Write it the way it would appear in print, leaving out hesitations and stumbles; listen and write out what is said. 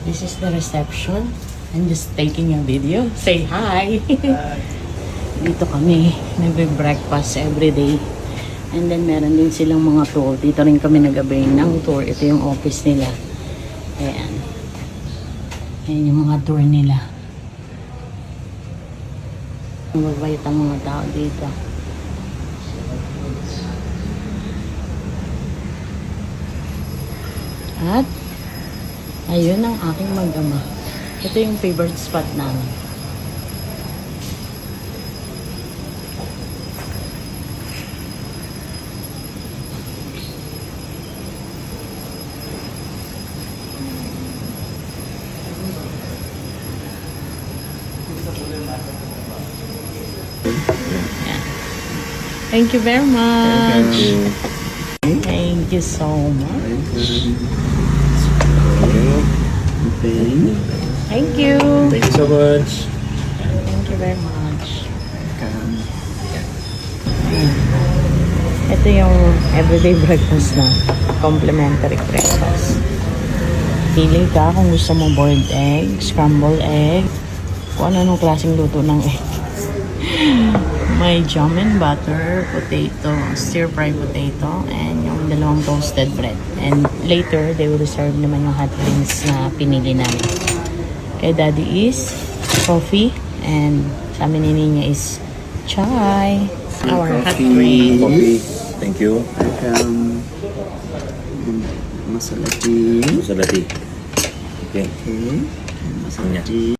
This is the reception. I'm just taking a video. Say hi! Dito kami nagbe-breakfast everyday. And then meron din silang mga tour. Dito rin kami nag-avail ng tour. Ito yung office nila. Ayan. Ayan yung mga tour nila. Mababait ang mga tao dito. At ayun ang aking mag-ama. Ito yung favorite spot namin. Yeah. Thank you very much. Thank you so much. Thank you. Thank you so much. Thank you very much. Ito yung everyday breakfast na. Complimentary breakfast. Pili ka kung gusto mo boiled egg, scrambled egg, kung ano klaseng luto ng egg. May jam and butter, potato, stir-fry potato, and yung dalawang toasted bread. And later, they will serve naman yung hot drinks na pinili namin. Kay Daddy is coffee, and sa amin ni Ninya is chai. Our hot drinks. Coffee. Thank you. Masala tea. Masala tea. Okay. Okay. Masala tea.